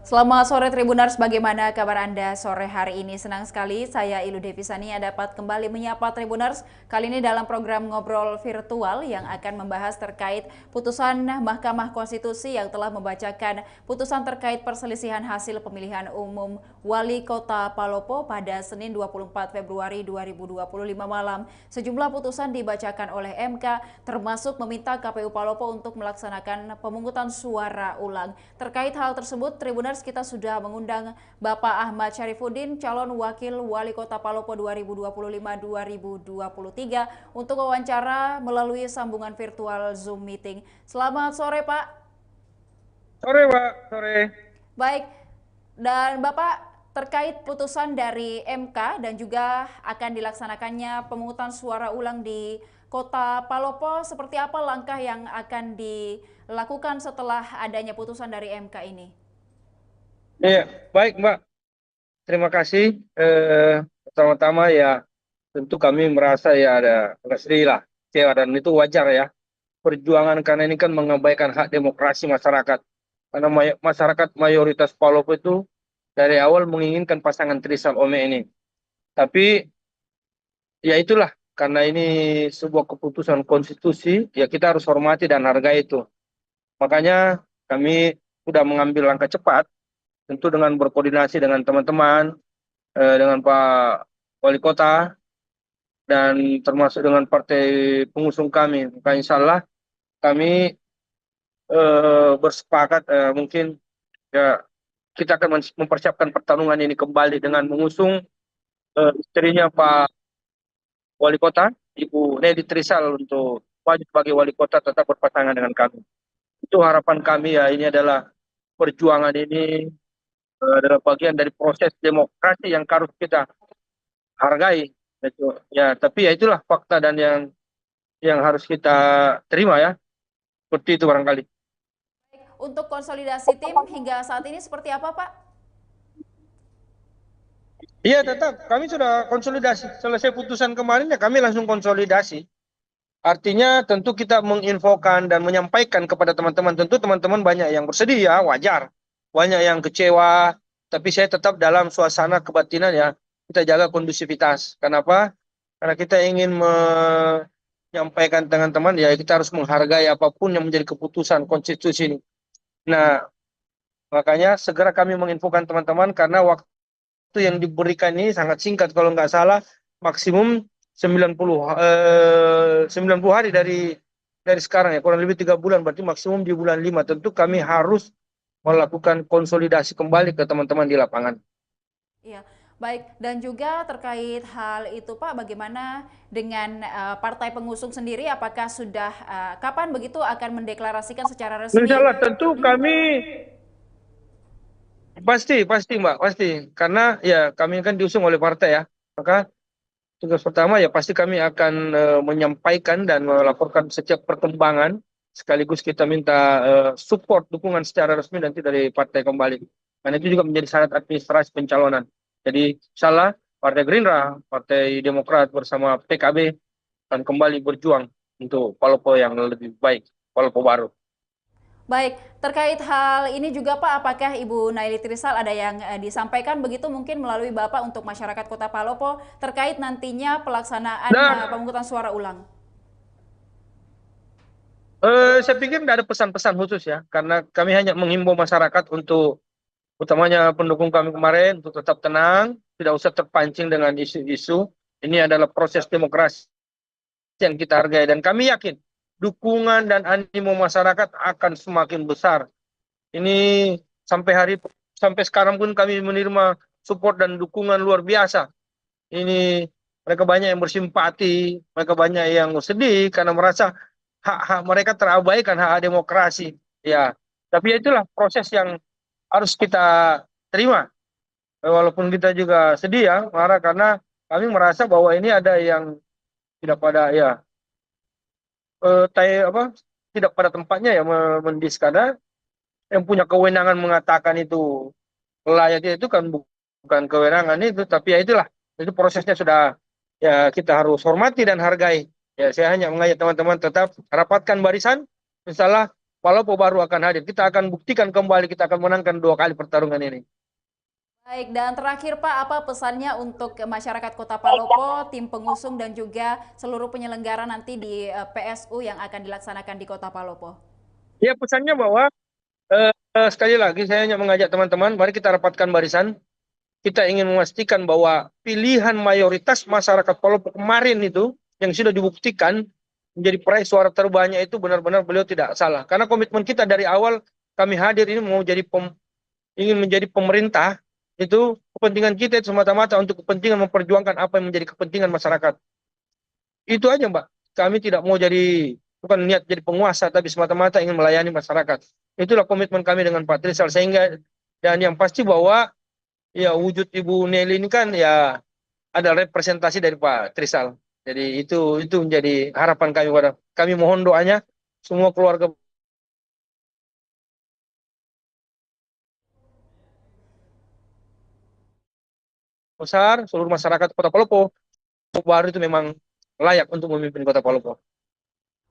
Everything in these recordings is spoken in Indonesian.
Selamat sore Tribuners, bagaimana kabar Anda sore hari ini? Senang sekali saya Ilu Devisania dapat kembali menyapa Tribuners. Kali ini dalam program ngobrol virtual yang akan membahas terkait putusan Mahkamah Konstitusi yang telah membacakan putusan terkait perselisihan hasil pemilihan umum Wali Kota Palopo pada Senin 24 Februari 2025 malam. Sejumlah putusan dibacakan oleh MK termasuk meminta KPU Palopo untuk melaksanakan pemungutan suara ulang. Terkait hal tersebut, Tribuners kita sudah mengundang Bapak Ahmad Syarifuddin, calon Wakil Wali Kota Palopo 2025-2023 untuk wawancara melalui sambungan virtual Zoom meeting. Selamat sore Pak. Sore, Pak. Sore. Baik, dan Bapak terkait putusan dari MK dan juga akan dilaksanakannya pemungutan suara ulang di Kota Palopo, seperti apa langkah yang akan dilakukan setelah adanya putusan dari MK ini? Iya, baik, Mbak. Terima kasih. Pertama-tama ya, tentu kami merasa ya ada agak sedih lah, kecewa, dan itu wajar ya. Perjuangan karena ini kan mengabaikan hak demokrasi masyarakat. Karena masyarakat mayoritas Palopo itu dari awal menginginkan pasangan Trisal Ome ini. Tapi ya itulah, karena ini sebuah keputusan konstitusi, ya kita harus hormati dan hargai itu. Makanya kami sudah mengambil langkah cepat, tentu dengan berkoordinasi dengan teman-teman, dengan Pak Wali Kota, dan termasuk dengan partai pengusung kami. Maka insya Allah kami bersepakat, mungkin ya kita akan mempersiapkan pertarungan ini kembali dengan mengusung istrinya Pak Wali Kota, Ibu Nedi Trisal, untuk maju sebagai Wali Kota tetap berpasangan dengan kami. Itu harapan kami ya, ini adalah perjuangan ini adalah bagian dari proses demokrasi yang harus kita hargai. Ya, tapi ya itulah fakta dan yang harus kita terima ya. Seperti itu barangkali. Untuk konsolidasi tim hingga saat ini seperti apa Pak? Iya, tetap kami sudah konsolidasi. Selesai putusan kemarin ya kami langsung konsolidasi. Artinya tentu kita menginfokan dan menyampaikan kepada teman-teman. Tentu teman-teman banyak yang bersedih ya, wajar. Banyak yang kecewa, tapi saya tetap dalam suasana kebatinan ya. Kita jaga kondusivitas. Kenapa? Karena kita ingin menyampaikan teman-teman ya, kita harus menghargai apapun yang menjadi keputusan konstitusi ini. Nah, makanya segera kami menginfokan teman-teman karena waktu yang diberikan ini sangat singkat, kalau nggak salah maksimum 90 hari dari sekarang ya, kurang lebih 3 bulan, berarti maksimum di bulan 5. Tentu kami harus melakukan konsolidasi kembali ke teman-teman di lapangan. Iya, baik. Dan juga terkait hal itu Pak, bagaimana dengan partai pengusung sendiri? Apakah sudah kapan begitu akan mendeklarasikan secara Insya resmi? Allah tentu kami pasti Mbak, pasti, karena ya kami kan diusung oleh partai ya, maka tugas pertama ya pasti kami akan menyampaikan dan melaporkan setiap perkembangan, sekaligus kita minta support, dukungan secara resmi nanti dari partai kembali. Dan itu juga menjadi syarat administrasi pencalonan. Jadi salah Partai Gerindra, Partai Demokrat bersama PKB akan kembali berjuang untuk Palopo yang lebih baik, Palopo baru. Baik, terkait hal ini juga Pak, apakah Ibu Naili Trisal ada yang disampaikan begitu mungkin melalui Bapak untuk masyarakat Kota Palopo terkait nantinya pelaksanaan Nah, pemungutan suara ulang? saya pikir tidak ada pesan-pesan khusus ya, karena kami hanya menghimbau masyarakat untuk, utamanya pendukung kami kemarin, untuk tetap tenang, tidak usah terpancing dengan isu-isu. Ini adalah proses demokrasi yang kita hargai, dan kami yakin dukungan dan animo masyarakat akan semakin besar. Ini sampai sekarang pun kami menerima support dan dukungan luar biasa. Ini mereka banyak yang bersimpati, mereka banyak yang sedih karena merasa hak-hak mereka terabaikan, hak demokrasi. Ya, tapi itulah proses yang harus kita terima. Walaupun kita juga sedih ya, marah, karena kami merasa bahwa ini ada yang tidak pada ya tidak pada tempatnya ya, mendiskada. Yang punya kewenangan mengatakan itu layak itu kan bukan kewenangan itu, tapi ya itulah, itu prosesnya sudah, ya kita harus hormati dan hargai. Ya, saya hanya mengajak teman-teman tetap rapatkan barisan, misalnya Palopo baru akan hadir. Kita akan buktikan kembali, kita akan menangkan 2 kali pertarungan ini. Baik, dan terakhir Pak, apa pesannya untuk masyarakat Kota Palopo, tim pengusung dan juga seluruh penyelenggara nanti di PSU yang akan dilaksanakan di Kota Palopo? Ya, pesannya bahwa sekali lagi saya hanya mengajak teman-teman, mari kita rapatkan barisan. Kita ingin memastikan bahwa pilihan mayoritas masyarakat Palopo kemarin itu yang sudah dibuktikan menjadi peraih suara terbanyak itu benar-benar beliau tidak salah. Karena komitmen kita dari awal kami hadir ini mau ingin menjadi pemerintah, itu kepentingan kita itu semata-mata untuk kepentingan memperjuangkan apa yang menjadi kepentingan masyarakat. Itu aja Mbak. Kami tidak mau bukan niat jadi penguasa, tapi semata-mata ingin melayani masyarakat. Itulah komitmen kami dengan Pak Trisal. Dan yang pasti bahwa ya wujud Ibu Nelly ini kan ya ada representasi dari Pak Trisal. Jadi itu menjadi harapan kami mohon doanya semua keluarga besar, seluruh masyarakat Kota Palopo baru itu memang layak untuk memimpin Kota Palopo.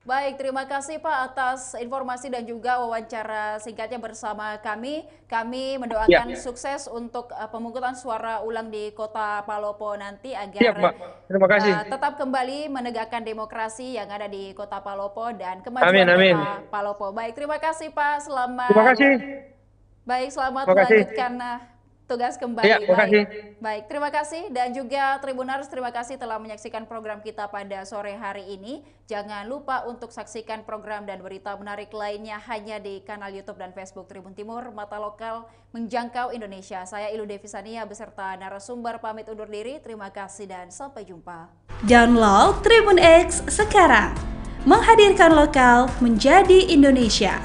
Baik, terima kasih Pak atas informasi dan juga wawancara singkatnya bersama kami. Kami mendoakan sukses untuk pemungutan suara ulang di Kota Palopo nanti agar Mbak. Terima kasih. Tetap kembali menegakkan demokrasi yang ada di Kota Palopo dan kemajuan Kota Palopo. Baik, terima kasih Pak. Terima kasih. Baik, selamat melanjutkan tugas kembali. Ya, Baik, terima kasih dan juga Tribuners, terima kasih telah menyaksikan program kita pada sore hari ini. Jangan lupa untuk saksikan program dan berita menarik lainnya hanya di kanal YouTube dan Facebook Tribun Timur, Mata Lokal Menjangkau Indonesia. Saya Ilu Devisania beserta narasumber pamit undur diri. Terima kasih dan sampai jumpa. Download Tribun X sekarang. Menghadirkan lokal menjadi Indonesia.